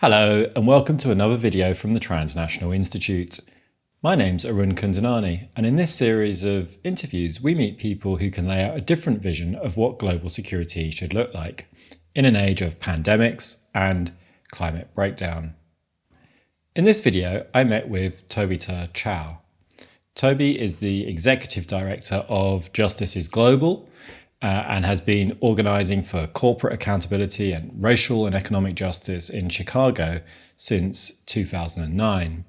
Hello and welcome to another video from the Transnational Institute. My name's Arun Kundanani, and in this series of interviews we meet people who can lay out a different vision of what global security should look like in an age of pandemics and climate breakdown. In this video I met with Tobita Chow. Toby is the Executive Director of Justice is Global and has been organising for corporate accountability and racial and economic justice in Chicago since 2009.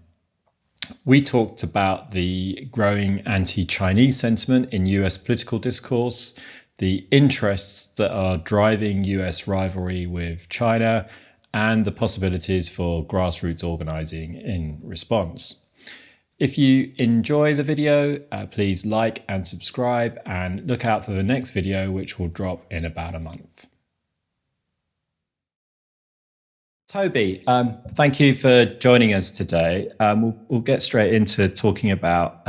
We talked about the growing anti-Chinese sentiment in US political discourse, the interests that are driving US rivalry with China, and the possibilities for grassroots organising in response. If you enjoy the video, please like and subscribe and look out for the next video, which will drop in about a month. Toby, thank you for joining us today. We'll get straight into talking about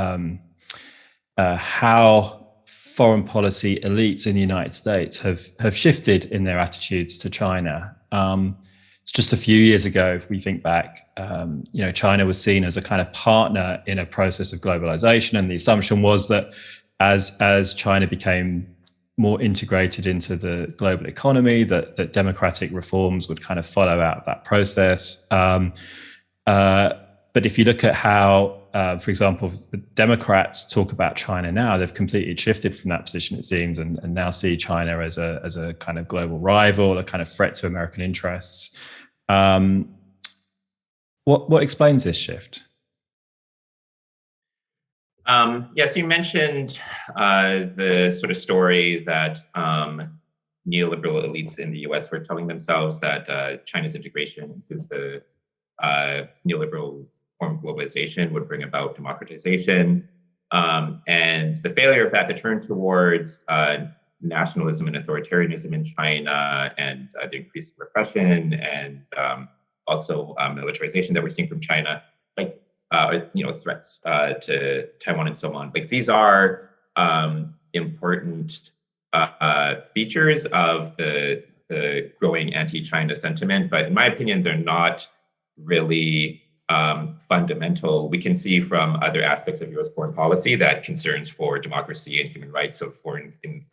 how foreign policy elites in the United States have shifted in their attitudes to China. It's just a few years ago, if we think back, China was seen as a kind of partner in a process of globalization. And the assumption was that as China became more integrated into the global economy, that democratic reforms would kind of follow out of that process. But if you look at how, for example, the Democrats talk about China now, they've completely shifted from that position, it seems, and now see China as a kind of global rival, a kind of threat to American interests. What explains this shift? Yes, you mentioned the sort of story that neoliberal elites in the US were telling themselves that China's integration into the neoliberal form of globalization would bring about democratization. And the failure of that to turn towards nationalism and authoritarianism in China and the increased repression and also militarization that we're seeing from China, threats to Taiwan and so on. Like these are important features of the growing anti-China sentiment, but in my opinion, they're not really fundamental. We can see from other aspects of U.S. foreign policy that concerns for democracy and human rights of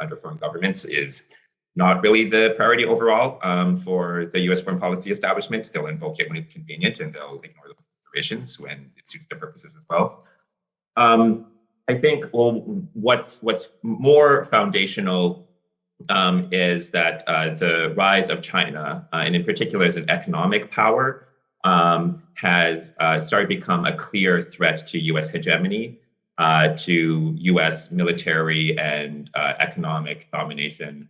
under foreign governments is not really the priority overall for the U.S. foreign policy establishment. They'll invoke it when it's convenient, and they'll ignore those considerations when it suits their purposes as well. I think what's more foundational is that the rise of China, and in particular as an economic power, has started to become a clear threat to U.S. hegemony, to U.S. military and economic domination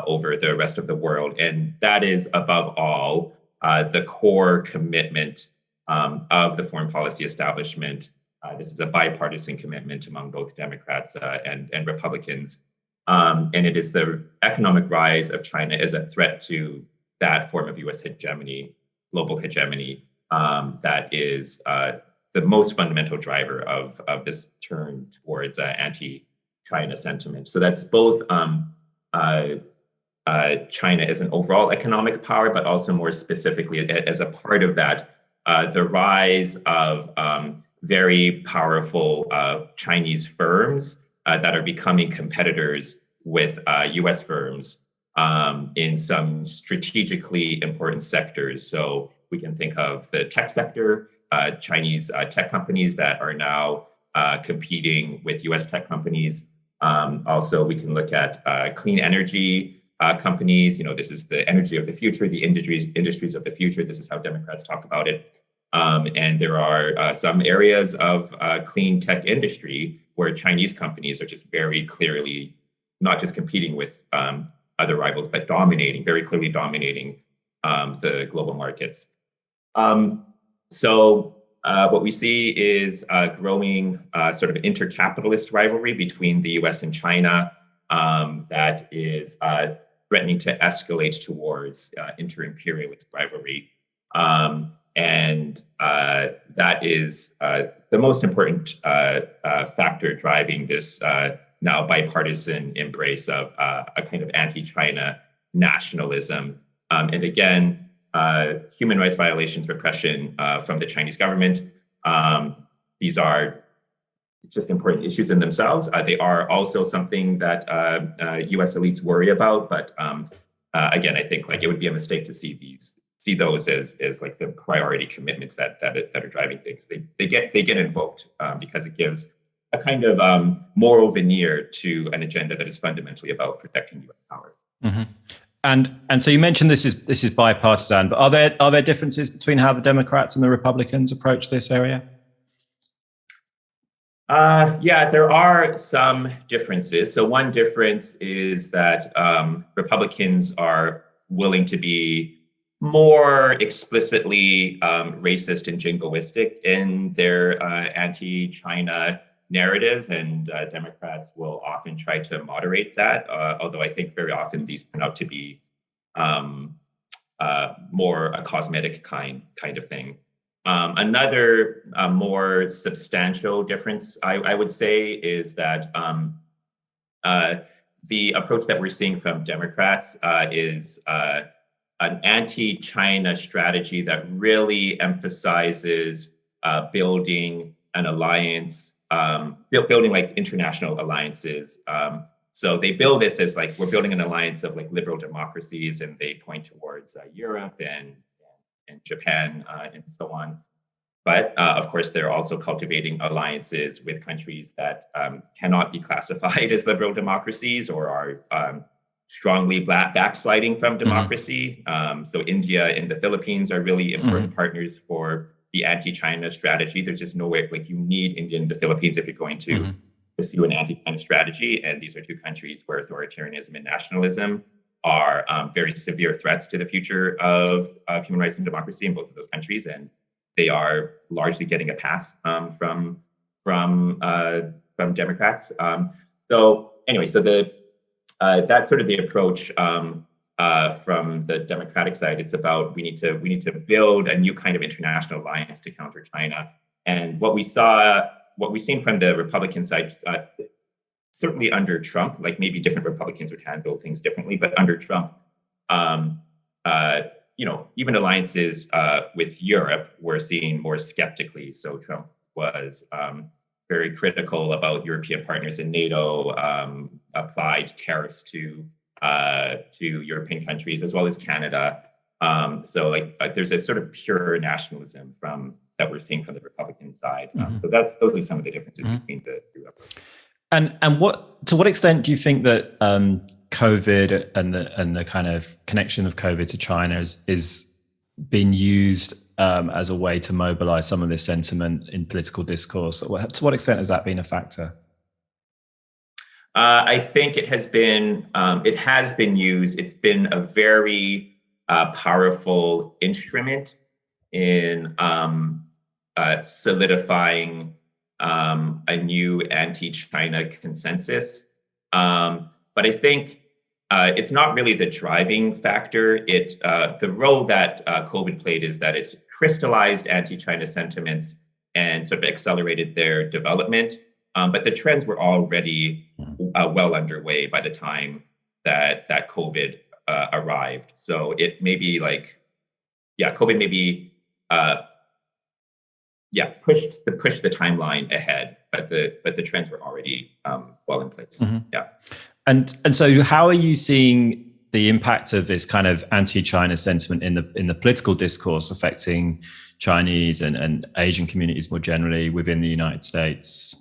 over the rest of the world. And that is, above all, the core commitment of the foreign policy establishment. This is a bipartisan commitment among both Democrats and Republicans. And it is the economic rise of China as a threat to that form of U.S. hegemony, global hegemony, that is the most fundamental driver of this turn towards anti-China sentiment. So that's both China as an overall economic power, but also more specifically as a part of that, the rise of very powerful Chinese firms that are becoming competitors with U.S. firms in some strategically important sectors. So we can think of the tech sector, Chinese tech companies that are now competing with US tech companies. Also, we can look at clean energy companies. This is the energy of the future, the industries of the future. This is how Democrats talk about it. And there are some areas of clean tech industry where Chinese companies are just very clearly not just competing with other rivals, but very clearly dominating the global markets. So what we see is a growing sort of intercapitalist rivalry between the US and China that is threatening to escalate towards inter-imperialist rivalry. And that is the most important factor driving this now bipartisan embrace of a kind of anti-China nationalism. And again, human rights violations, repression from the Chinese government. These are just important issues in themselves. They are also something that U.S. elites worry about, but again, I think like it would be a mistake to see those as like the priority commitments that are driving things. They get invoked because it gives a kind of moral veneer to an agenda that is fundamentally about protecting U.S. power. Mm-hmm. And so you mentioned this is bipartisan, but are there differences between how the Democrats and the Republicans approach this area? Yeah, there are some differences. So one difference is that Republicans are willing to be more explicitly racist and jingoistic in their anti-China narratives, and Democrats will often try to moderate that, although I think very often these turn out to be more a cosmetic kind of thing. Another more substantial difference, I would say, is that the approach that we're seeing from Democrats is an anti-China strategy that really emphasizes building an alliance, building like international alliances. So they build this as like, we're building an alliance of like liberal democracies, and they point towards Europe and Japan and so on. But of course, they're also cultivating alliances with countries that cannot be classified as liberal democracies or are strongly backsliding from democracy. So India and the Philippines are really important partners for the anti-China strategy. There's just no way, like you need India and the Philippines if you're going to pursue an anti-China strategy. And these are two countries where authoritarianism and nationalism are very severe threats to the future of human rights and democracy in both of those countries. And they are largely getting a pass from Democrats. So anyway, so that's sort of the approach from the Democratic side. It's about we need to build a new kind of international alliance to counter China. And what we've seen from the Republican side, certainly under Trump, like maybe different Republicans would handle things differently, but under Trump, even alliances with Europe were seen more skeptically. So Trump was very critical about European partners in NATO, applied tariffs to European countries as well as Canada. So there's a sort of pure nationalism that we're seeing from the Republican side. So those are some of the differences between the two approaches. And to what extent do you think that COVID and the kind of connection of COVID to China is being used as a way to mobilize some of this sentiment in political discourse? To what extent has that been a factor? I think it has been used. It's been a very powerful instrument in solidifying a new anti-China consensus. But I think it's not really the driving factor. The role that COVID played is that it's crystallized anti-China sentiments and sort of accelerated their development. But the trends were already well underway by the time that COVID arrived. So it may be like, COVID maybe pushed the timeline ahead, but the trends were already well in place. Yeah. And so how are you seeing the impact of this kind of anti-China sentiment in the political discourse affecting Chinese and Asian communities more generally within the United States?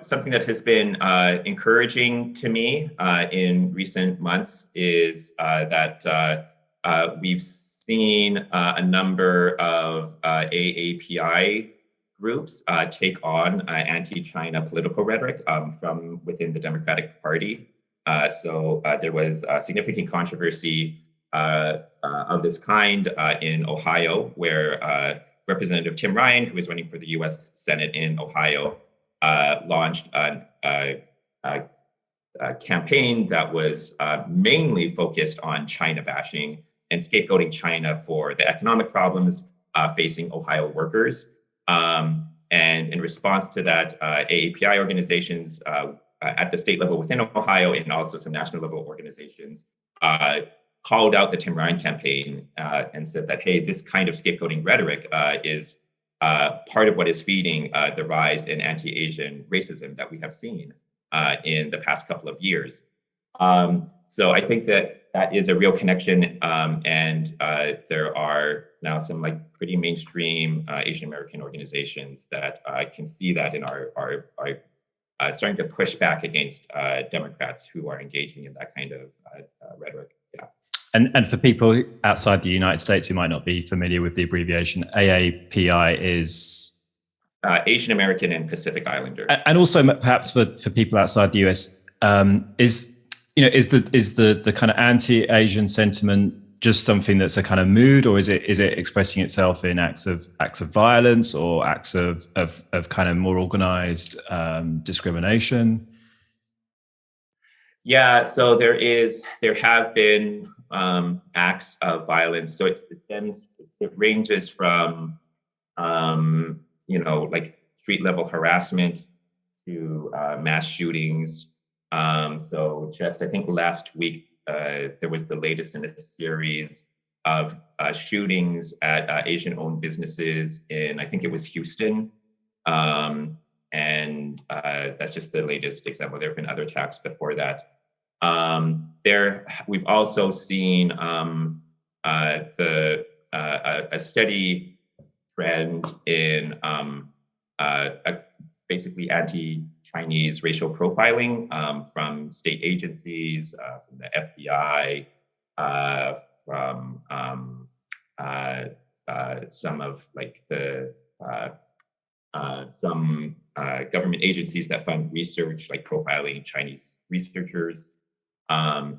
Something that has been encouraging to me in recent months is that we've seen a number of AAPI groups take on anti-China political rhetoric from within the Democratic Party. So there was significant controversy of this kind in Ohio, where Representative Tim Ryan, who is running for the U.S. Senate in Ohio, launched a campaign that was mainly focused on China bashing and scapegoating China for the economic problems facing Ohio workers. And in response to that, AAPI organizations at the state level within Ohio and also some national level organizations called out the Tim Ryan campaign and said that, hey, this kind of scapegoating rhetoric is part of what is feeding the rise in anti-Asian racism that we have seen in the past couple of years. So I think that is a real connection, and there are now some like pretty mainstream Asian American organizations that can see that and are starting to push back against Democrats who are engaging in that kind of rhetoric. Yeah. And for people outside the United States who might not be familiar with the abbreviation, AAPI is Asian American and Pacific Islander. And also perhaps for people outside the US, is the kind of anti-Asian sentiment just something that's a kind of mood, or is it expressing itself in acts of violence or acts of kind of more organized discrimination? Yeah, so there have been acts of violence. So it ranges from like street level harassment to mass shootings. So just I think last week there was the latest in a series of shootings at Asian-owned businesses in, I think it was Houston. And that's just the latest example. There have been other attacks before that. We've also seen a steady trend in basically anti-Chinese racial profiling from state agencies, from the FBI, from some of like the some government agencies that fund research, like profiling Chinese researchers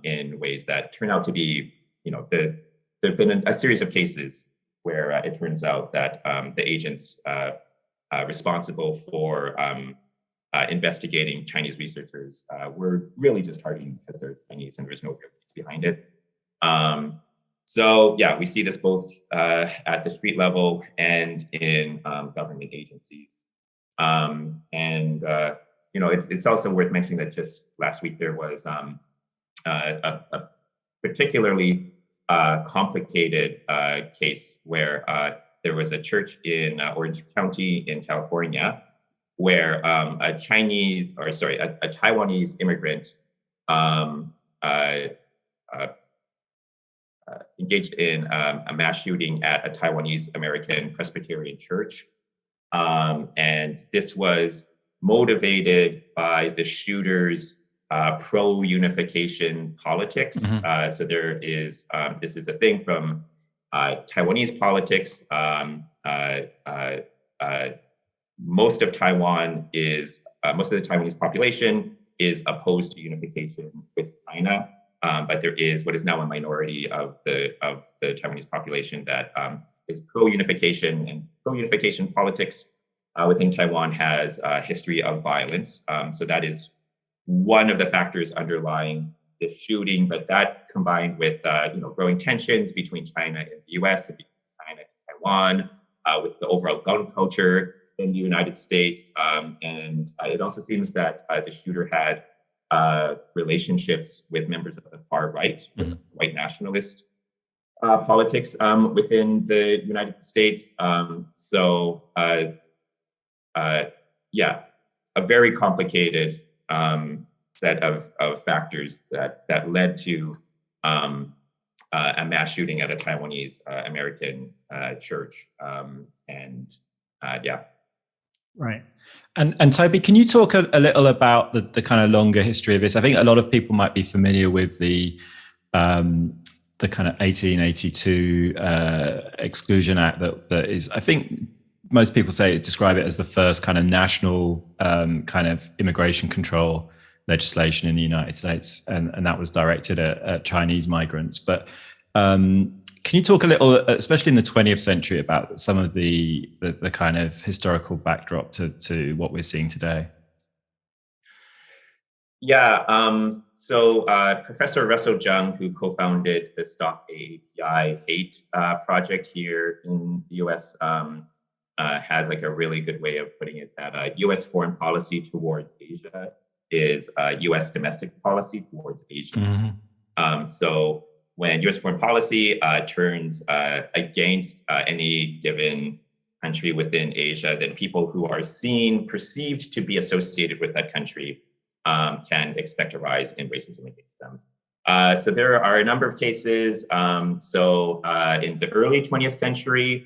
in ways that turn out to be, there have been a series of cases where it turns out that the agents responsible for investigating Chinese researchers were really just targeting because they're Chinese and there's no real case behind it. So yeah, we see this both at the street level and in government agencies. It's also worth mentioning that just last week there was a particularly complicated case where there was a church in Orange County in California where a Taiwanese immigrant engaged in a mass shooting at a Taiwanese American Presbyterian church. And this was motivated by the shooter's pro-unification politics. Mm-hmm. So there is, this is a thing from Taiwanese politics. Most of the Taiwanese population is opposed to unification with China. But there is what is now a minority of the Taiwanese population that is pro-unification, and pro-unification politics within Taiwan has a history of violence. So that is one of the factors underlying this shooting. But that combined with growing tensions between China and the U.S. and between China and Taiwan, with the overall gun culture in the United States, and it also seems that the shooter had relationships with members of the far right, mm-hmm. white nationalist politics within the United States. Yeah, a very complicated set of factors that led to a mass shooting at a Taiwanese American church. Yeah. Right. And Toby, can you talk a little about the kind of longer history of this? I think a lot of people might be familiar with the kind of 1882 Exclusion Act that is, I think most people describe it as the first kind of national kind of immigration control legislation in the United States, and that was directed at Chinese migrants. But can you talk a little, especially in the 20th century, about some of the kind of historical backdrop to what we're seeing today? Yeah. So Professor Russell Zhang, who co-founded the Stop AAPI Hate project here in the US, has like a really good way of putting it that US foreign policy towards Asia is US domestic policy towards Asians. Mm-hmm. So when U.S. foreign policy turns against any given country within Asia, then people who are perceived to be associated with that country can expect a rise in racism against them. So there are a number of cases. In the early 20th century,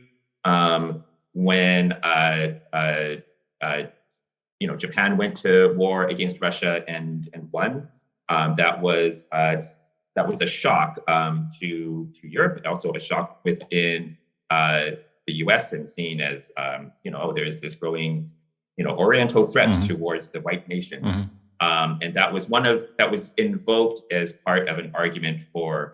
when Japan went to war against Russia and won, that was a shock to Europe, also a shock within the U.S. and seen as there's this growing Oriental threat towards the white nations. And that was invoked as part of an argument for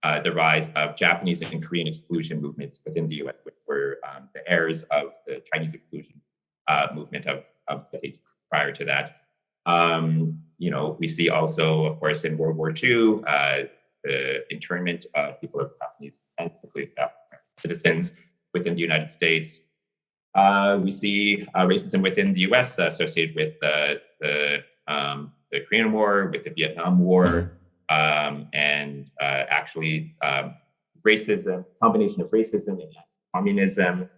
the rise of Japanese and Korean exclusion movements within the U.S., which were the heirs of the Chinese exclusion movement of decades prior to that. We see also, of course, in World War II, the internment of people of Japanese and particularly citizens within the United States. We see racism within the U.S. Associated with the Korean War, with the Vietnam War, and actually racism, combination of racism and communism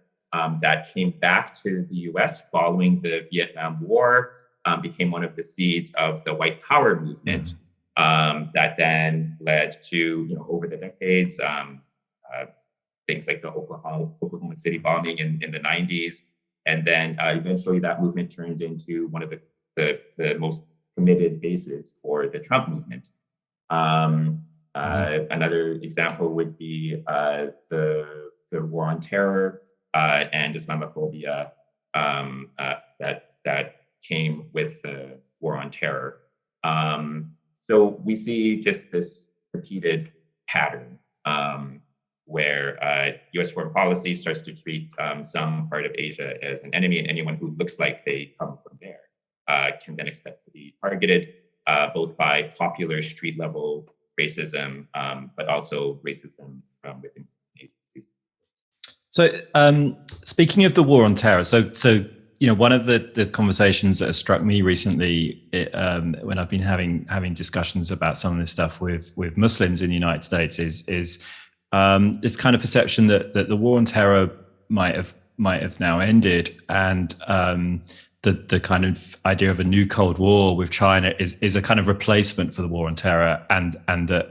that came back to the U.S. following the Vietnam War, became one of the seeds of the white power movement that then led to, over the decades, things like the Oklahoma City bombing in the 90s. And then eventually that movement turned into one of the most committed bases for the Trump movement. Another example would be the war on terror and Islamophobia that came with the war on terror. So we see just this repeated pattern where U.S. foreign policy starts to treat some part of Asia as an enemy, and anyone who looks like they come from there can then expect to be targeted both by popular street-level racism, but also racism from within agencies. So, speaking of the war on terror, so one of the conversations that has struck me recently, when I've been having discussions about some of this stuff with Muslims in the United States, is this kind of perception that the war on terror might have now ended, and the kind of idea of a new Cold War with China is a kind of replacement for the war on terror, and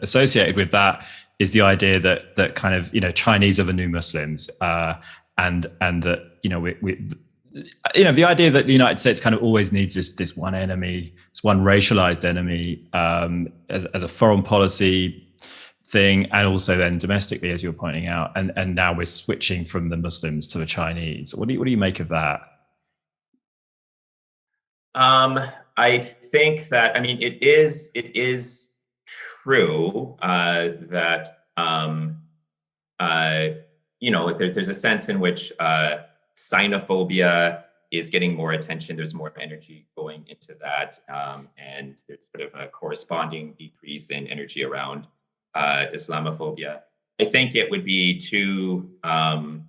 associated with that is the idea that kind of Chinese are the new Muslims, and that the idea that the United States kind of always needs this one enemy, this one racialized enemy, as a foreign policy thing, and also then domestically, as you're pointing out, and now we're switching from the Muslims to the Chinese. What do you make of that? I think that, it is true that there's a sense in which Sinophobia is getting more attention. There's more energy going into that, and there's sort of a corresponding decrease in energy around Islamophobia. I think it would be too. I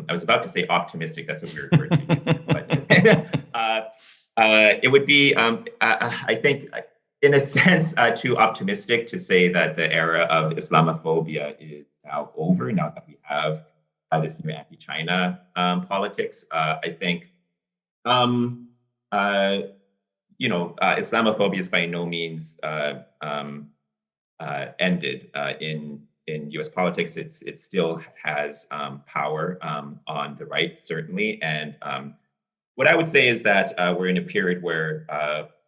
was about to say optimistic. That's a weird word to use, but it would be, I think, in a sense, too optimistic to say that the era of Islamophobia is now over. Now that we have this new anti-China politics, I think, Islamophobia is by no means ended in U.S. politics. It still has power on the right, certainly. And what I would say is that we're in a period where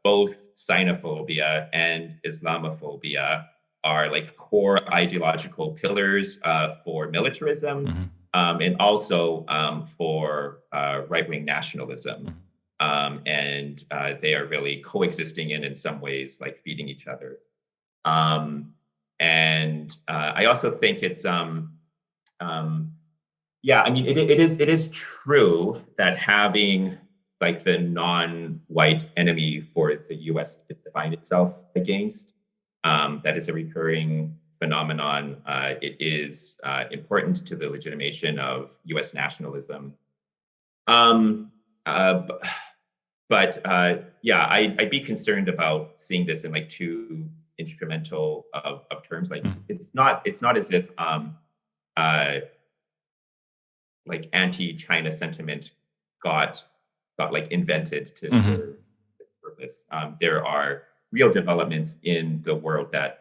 both Sinophobia and Islamophobia are like core ideological pillars for militarism, and also for right-wing nationalism. And they are really coexisting in some ways, like feeding each other. And I also think it's, it is true that having like the non-white enemy for the U.S. to define itself against, that is a recurring phenomenon. It is important to the legitimation of U.S. nationalism. but yeah, I'd be concerned about seeing this in like too instrumental of terms. Like it's not as if like anti-China sentiment got like invented to serve this purpose. There are real developments in the world that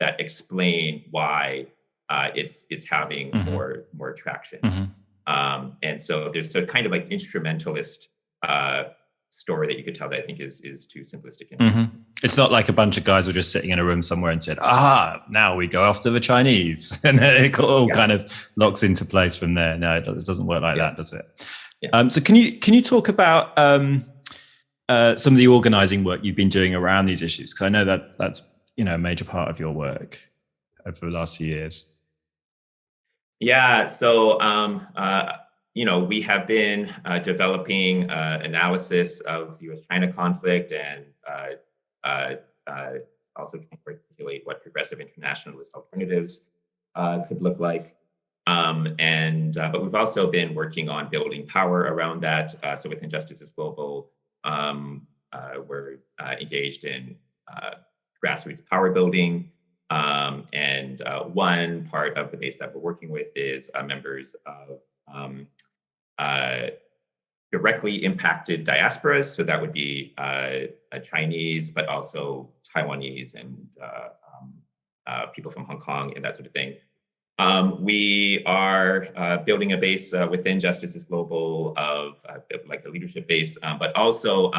that explain why it's having more traction. And so there's a kind of like instrumentalist story that you could tell that I think is too simplistic. It's not like a bunch of guys were just sitting in a room somewhere and said, now we go after the Chinese. And then it all kind of locks into place from there. No, it doesn't work like that, does it? So can you talk about some of the organizing work you've been doing around these issues? Because I know that's a major part of your work over the last few years. Yeah, so we have been developing analysis of the U.S.-China conflict and also trying to articulate what progressive internationalist alternatives could look like. But we've also been working on building power around that. So within Justice is Global, we're engaged in grassroots power building. And one part of the base that we're working with is members of directly impacted diasporas. So that would be Chinese, but also Taiwanese and people from Hong Kong and that sort of thing. We are building a base within Justice is Global of like a leadership base, but also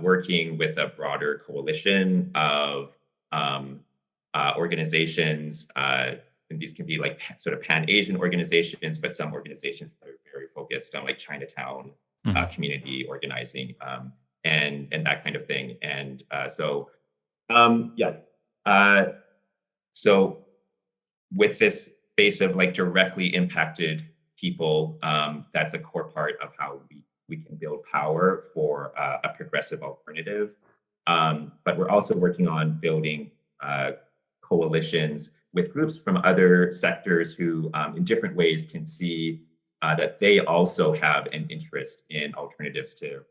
working with a broader coalition of organizations. And these can be like sort of pan-Asian organizations, but some organizations that are very focused on like Chinatown community organizing and that kind of thing. And so with this base of like directly impacted people, that's a core part of how we can build power for a progressive alternative. But we're also working on building coalitions with groups from other sectors who in different ways can see that they also have an interest in alternatives to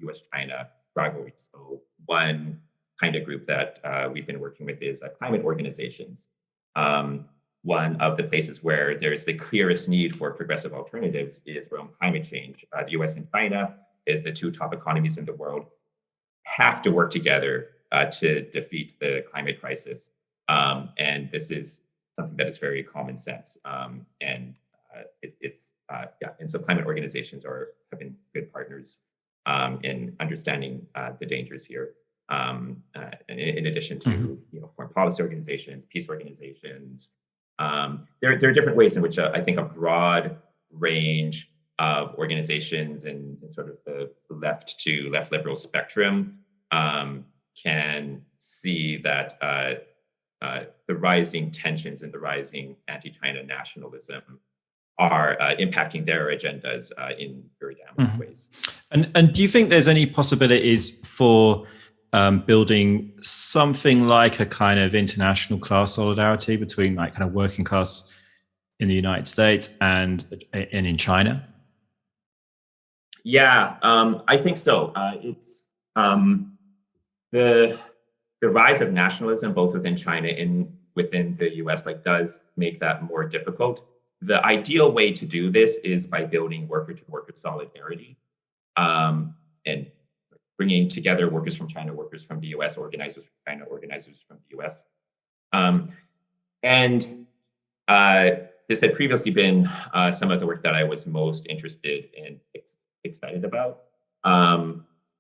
US-China rivalries. So one kind of group that we've been working with is climate organizations. One of the places where there's the clearest need for progressive alternatives is around climate change. The US and China is the two top economies in the world, have to work together to defeat the climate crisis. And this is something that is very common sense. And so climate organizations have been good partners in understanding the dangers here. In addition to foreign policy organizations, peace organizations, there are different ways in which I think a broad range of organizations in sort of the left liberal spectrum can see that the rising tensions and the rising anti-China nationalism are impacting their agendas in very damaging ways. And do you think there's any possibilities for building something like a kind of international class solidarity between like kind of working class in the United States and in China? Yeah, I think so. It's the rise of nationalism, both within China and within the US, does make that more difficult. The ideal way to do this is by building worker-to-worker solidarity and bringing together workers from China, workers from the US, organizers from China, organizers from the US. This had previously been some of the work that I was most interested in, excited about.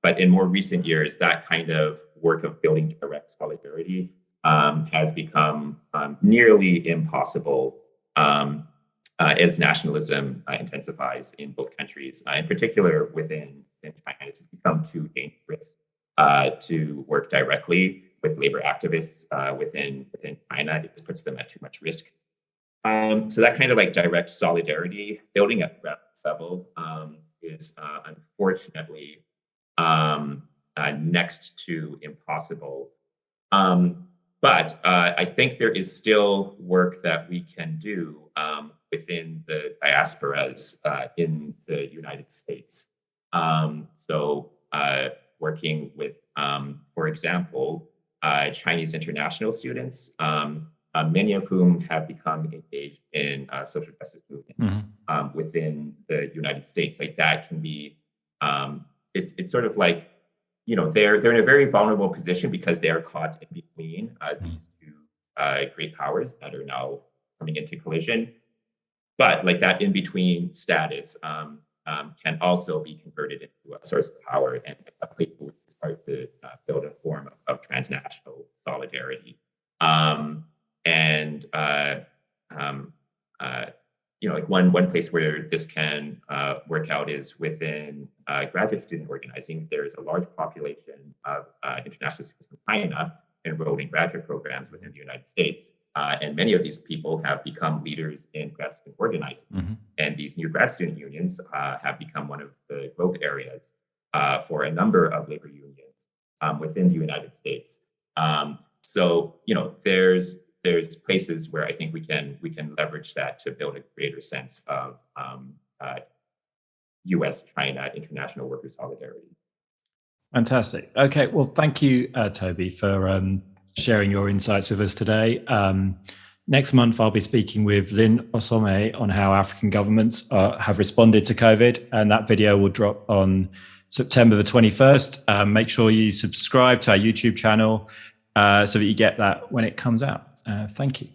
But in more recent years, that kind of work of building direct solidarity has become nearly impossible as nationalism intensifies in both countries. In particular, within China, it's just become too dangerous to work directly with labor activists within China. It just puts them at too much risk. So that kind of direct solidarity, building at ground level, is unfortunately next to impossible. But I think there is still work that we can do within the diasporas in the United States. Working with, for example, Chinese international students, many of whom have become engaged in social justice movements within the United States. Like that can be, it's sort of like, they're in a very vulnerable position because they are caught in between these two great powers that are now coming into collision. But like that in between status can also be converted into a source of power and a place where we can start to build a form of transnational solidarity. Like one place where this can work out is within graduate student organizing. There's a large population of international students from China enrolled in graduate programs within the United States. And many of these people have become leaders in grad student organizing. And these new grad student unions have become one of the growth areas for a number of labor unions within the United States. There's places where I think we can leverage that to build a greater sense of U.S.-China international worker solidarity. Fantastic. Okay, well, thank you, Toby, for sharing your insights with us today. Next month, I'll be speaking with Lynn Osome on how African governments have responded to COVID, and that video will drop on September the 21st. Make sure you subscribe to our YouTube channel so that you get that when it comes out. Thank you.